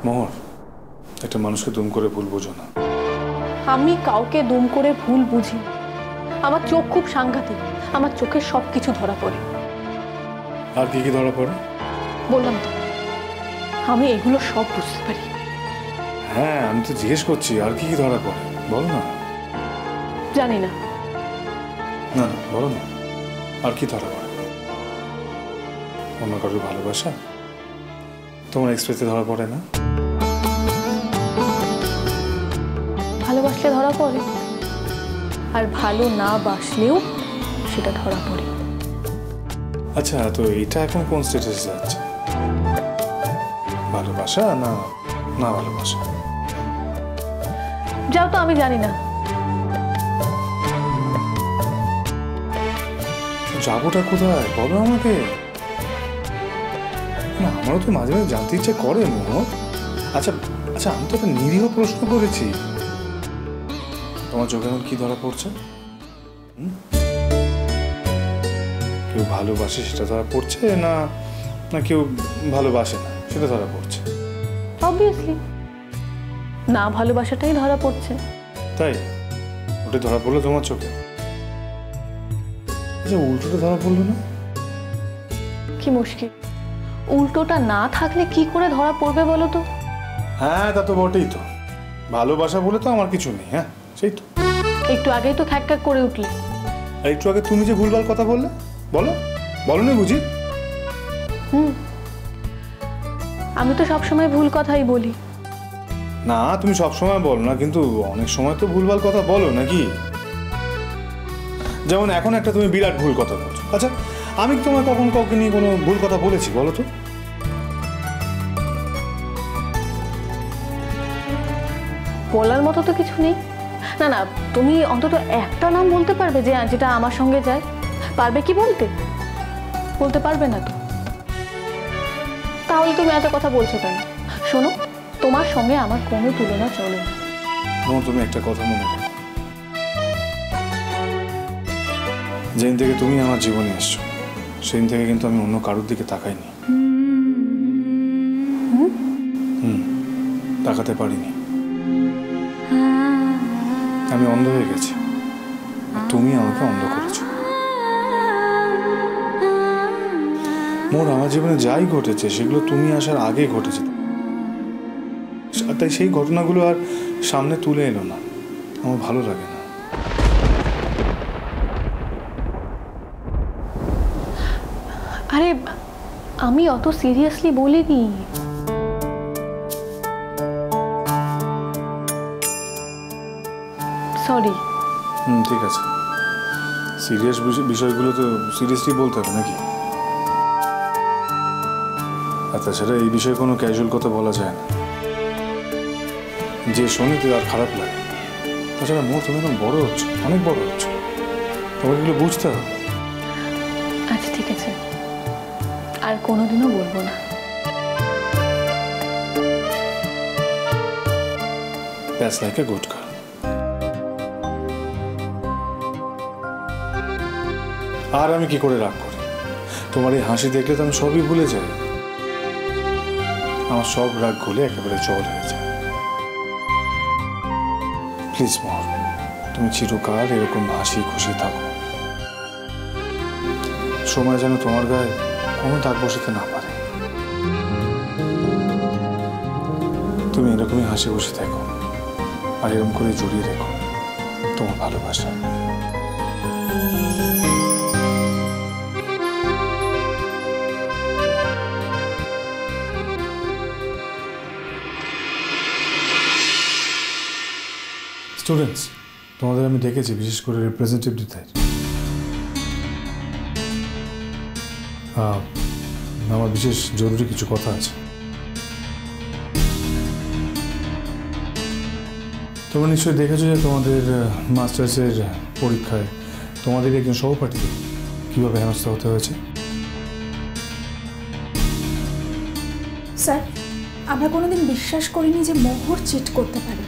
মোহর, একটা মানুষকে দুম করে ভুল বোঝো না। আমি কাউকে দুম করে ভুল বুঝি। আমার চোখ খুব সাংঘাতিক, আমার চোখের সবকিছু ধরা পড়ে। আর কি কি ধরা পড়ে? বললাম তো, আমি এগুলো সব বুঝতে পারি। হ্যাঁ, আমি তো জিজ্ঞেস করছি আর কি কি ধরা পড়ে, বলো না। জানি না। না না, বলো না, আর কি ধরা পড়ে? অন্য কারোর ভালোবাসা তোমার এক্সপ্রেসে ধরা পড়ে না? ভালোবাসলে ধরা পড়ে, আর ভালো না বাসলেও সেটা ধরা পড়ে। আচ্ছা, তো এটা এখন কোন স্টেটাসে যাচ্ছে? ভালোবাসা না না ভালোবাসা? যাও তো, আমি জানি না। যাবোটা কোথায় বলো আমাকে। না, আমারও তো মাঝে মাঝে জানতে ইচ্ছে করে মোহর। আচ্ছা আচ্ছা, আমি তো একটা নিরীহ প্রশ্ন করেছি। তোমার চোখে এখন কি ধরা পড়ছে? কেউ ভালোবাসে সেটা ধরা পড়ছে, না না কেউ ভালোবাসে না সেটা ধরা পড়ছে? অবভিয়াসলি না ভালোবাসাটাই ধরা পড়ছে। তাই ওটা ধরা পড়লো তোমার চোখে? আচ্ছা, উল্টোটা ধরা পড়লো না? কি মুশকিল, উল্টোটা না থাকলে কি করে ধরা পড়বে বলো তো? হ্যাঁ, তা তো বটেই তো। ভালোবাসা বলে তো আমার কিছু নেই। হ্যাঁ, সেই তো। একটু আগেই তো খ্যাক খ্যাক করে উঠলে। একটু আগে তুমি যে ভুলভাল কথা বললে, বলো বলো না বুঝি? আমি তো সবসময় ভুল কথাই বলি। না, তুমি সবসময় বলো না, কিন্তু অনেক সময় তো ভুলভাল কথা বলো নাকি? যেমন এখন একটা তুমি বিরাট ভুল কথা বলছো। আচ্ছা, আমি তোমার কখন কাউকে নিয়ে কোনো ভুল কথা বলেছি বলো তো? বলার মতো তো কিছু নেই। না না, তুমি অন্তত একটা নাম বলতে পারবে যে যেটা আমার সঙ্গে যায়? পারবে কি বলতে? বলতে পারবে না তো। তাহলে তুমি এত কথা বলছো কেন? শোনো, তোমার সঙ্গে আমার কোনো তুলনা চলে না। তুমি একটা কথা মনে করো, যেদিন থেকে তুমি আমার জীবনে এসছো সেদিন থেকে কিন্তু আমি অন্য কারোর দিকে তাকাইনি। তাকাতে পারিনি। আমি অন্ধ হয়ে গেছি, তুমি আমাকে অন্ধ করেছো। মোর আমার জীবনে যাই ঘটেছে সেগুলো তুমি আসার আগে ঘটেছে, তাই সেই ঘটনাগুলো আর সামনে তুলে এলো না। আমার ভালো লাগে না। আরে আমি অত সিরিয়াসলি বলিনি। সরি। ঠিক আছে, সিরিয়াস বিষয়গুলো তো সিরিয়াসলি বলতে হবে নাকি? আর তাছাড়া এই বিষয়ে কোনো ক্যাজুয়াল কথা বলা যায় না, যে শোনে তো আর খারাপ লাগে। তাছাড়া মোর তুমি এখন বড় হচ্ছ, অনেক বড় হচ্ছ, তোমাকে এগুলো বুঝতে হবে। আচ্ছা ঠিক আছে, আর কোনোদিনও বলবো না। That's like a good girl. আর আমি কি করে রাগ করি? তোমার এই হাসি দেখলে তো আমি সবই ভুলে যাই। আমার সব রাগ গলে একেবারে জল হয়ে যায়। প্লিজ মোহর, তুমি চিরকাল এরকম হাসি খুশি থাকো। সময় যেন তোমার গায়ে কোনো দাগ বসাতে না পারে। তুমি এরকমই হাসি খুশি থাকো, আর এরকম করে জড়িয়ে রেখো তোমার ভালোবাসা। স্টুডেন্টস, তোমাদের আমি দেখেছি, বিশেষ করে রিপ্রেজেন্টেটিভদের। আমার বিশেষ জরুরি কিছু কথা আছে। তোমরা নিশ্চয়ই দেখেছো যে তোমাদের মাস্টার্সের পরীক্ষায় তোমাদের একজন সহপাঠীকে কীভাবে হেনস্থা হতে হয়েছে। স্যার, আমরা কোনোদিন বিশ্বাস করিনি যে মোহর চিট করতে পারে।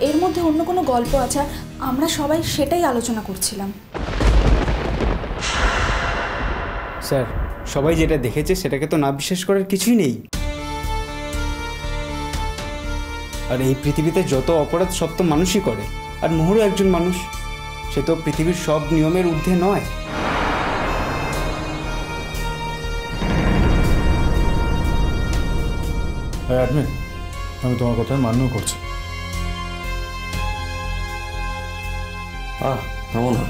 এর মধ্যে অন্য কোনো গল্প আছে, আমরা সবাই সেটাই আলোচনা করছিলাম। স্যার, সবাই যেটা দেখেছে সেটাকে তো না বিশ্বাস করার কিছুই নেই। আর এই পৃথিবীতে যত অপরাধ সব তো মানুষই করে, আর মোহরও একজন মানুষ। সে তো পৃথিবীর সব নিয়মের ঊর্ধ্বে নয়। অ্যাডমিন, আমি তোমার কথায় মান্য করছি। থামো না।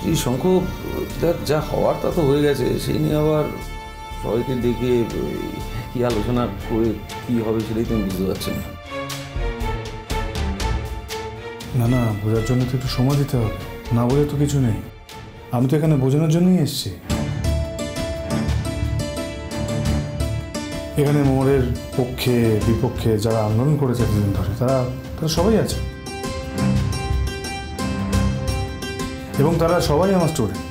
এই শঙ্খ, দেখ যা হওয়ার তা তো হয়ে গেছে, সেই নিয়ে আবার সবাইকে ডেকে কি আলোচনা করে কি হবে সেটাই তুমি বুঝতে পারছি না। না না, বোঝার জন্য তো একটু সময় দিতে হবে, না বোঝে তো কিছু নেই। আমি তো এখানে বোঝানোর জন্যই এসেছি। এখানে মোহরের পক্ষে বিপক্ষে যারা আন্দোলন করেছে দুদিন ধরে, তারা সবাই আছে, এবং তারা সবাই আমার স্টুডেন্ট।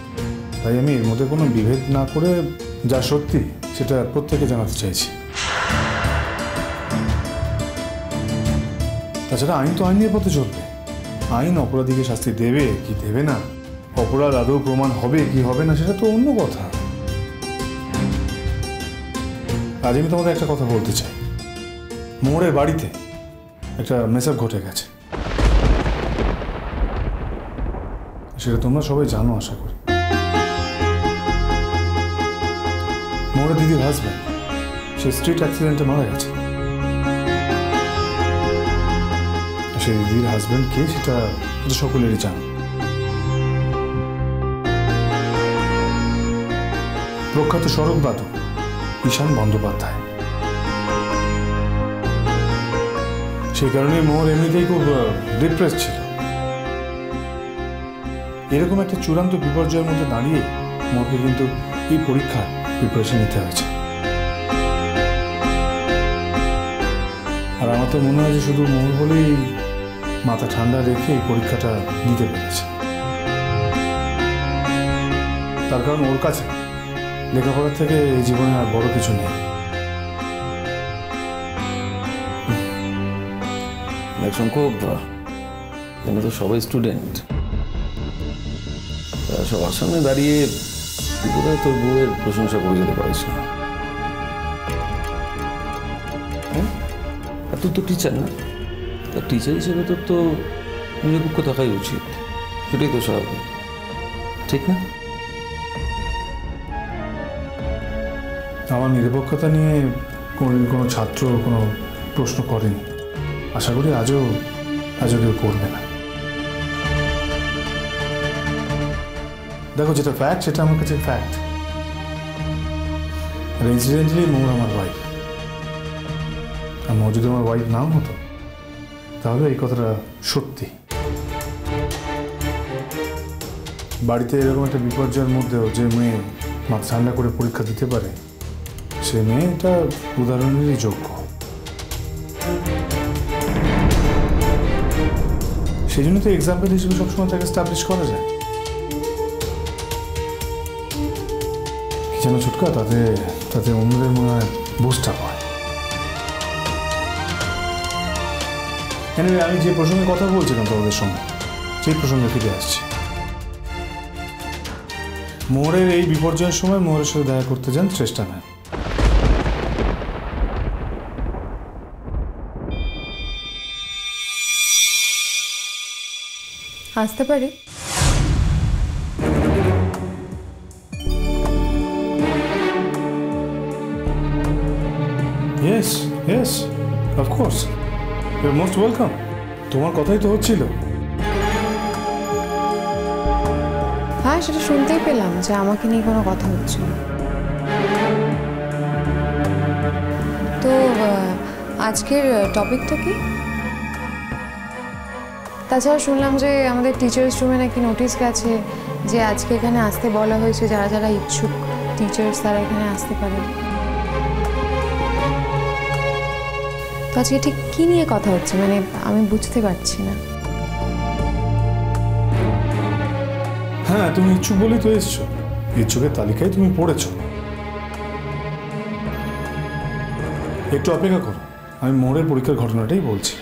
তাই আমি এর মধ্যে কোনো বিভেদ না করে যা সত্যি সেটা প্রত্যেকে জানাতে চাইছি। তাছাড়া আইন তো আইনের পথে চলবে। আইন অপরাধীকে শাস্তি দেবে কি দেবে না, অপরাধ আদৌ প্রমাণ হবে কি হবে না, সেটা তো অন্য কথা। আজ আমি তোমাদের একটা কথা বলতে চাই। মোহরের বাড়িতে একটা মেসআপ ঘটে গেছে, সেটা তোমরা সবাই জানো আশা করি। মোহরের দিদির হাজব্যান্ড সে স্ট্রিট অ্যাক্সিডেন্টে মারা গেছে। সেই দিদির হাজব্যান্ড কে সেটা সকলেরই জানো। প্রখ্যাত সড়ক বাদক ঈশান বন্দ্যোপাধ্যায়। সেই কারণে মোহর এমনিতেই খুব ডিপ্রেস ছিল। এরকম একটা চূড়ান্ত বিপর্যয়ের মধ্যে দাঁড়িয়ে মোহরকে কিন্তু এই পরীক্ষার প্রিপারেশন নিতে হয়েছে। আর আমার তো মনে হয় যে শুধু মোহর বলেই মাথা ঠান্ডা রেখে এই পরীক্ষাটা নিতে পেরেছে। তার কারণ ওর কাছে লেখাপড়ার থেকে এই জীবনে আর বড় কিছু নেই। শঙ্খ, এখানে তো সবাই স্টুডেন্ট, সবার সামনে দাঁড়িয়ে তুই বোধহয় তোর বউয়ের প্রশংসা করে যেতে পারিস না। আর তুই তো টিচার না, টিচার হিসেবে তোর তো নিরপেক্ষ থাকাই উচিত, সেটাই তো স্বাভাবিক, ঠিক না? আমার নিরপেক্ষতা নিয়ে কোনোদিন কোনো ছাত্র কোনো প্রশ্ন করেনি, আশা করি আজও কেউ করবে না। দেখো, যেটা ফ্যাক্ট সেটা আমার কাছে ফ্যাক্ট। আর ইনসিডেন্টালি মোর আমার ওয়াইফ, আর মোর যদি আমার ওয়াইফ নাও হতো তাহলে এই কথাটা সত্যি। বাড়িতে এরকম একটা বিপর্যয়ের মধ্যেও যে মেয়ে মাথা ঠান্ডা করে পরীক্ষা দিতে পারে, সে মেয়ে এটা উদাহরণেরই যোগ্য। সেই জন্য তো এক্সাম্পল হিসেবে সবসময় তাকে এস্টাবলিশ করা যায়। কি যেন ছুটকা, তাতে অন্যদের মনে হয় বুস্ট আপ হয়। এনিওয়ে, আমি যে প্রসঙ্গে কথা বলছিলাম তোমাদের সঙ্গে, সেই প্রসঙ্গে ফিরে আসছি। মোহরের এই বিপর্যয়ের সময় মোহরের সাথে দেখা করতে যান চেষ্টা ম্যাম। আসতে পারি? Yes yes, of course, you are most welcome. তোমার কথাই তো হচ্ছিল। হ্যাঁ, সেটা শুনতেই পেলাম যে আমাকে নিয়ে কোনো কথা হচ্ছে না। তো আজকের টপিকটা কি? তাছাড়া শুনলাম যে আমাদের টিচার্স রুমে নাকি নোটিশ গেছে যে আজকে এখানে আসতে বলা হয়েছে, যারা যারা ইচ্ছুক টিচার্স তারা এখানে আসতে পারে। তো আজকে ঠিক কী নিয়ে কথা হচ্ছে, মানে আমি বুঝতে পারছি না। হ্যাঁ, তুমি ইচ্ছুক বলেই তো এসছো, ইচ্ছুকের তালিকায় তুমি পড়েছো। একটু অপেক্ষা করো, আমি মোহরের পরীক্ষার ঘটনাটাই বলছি।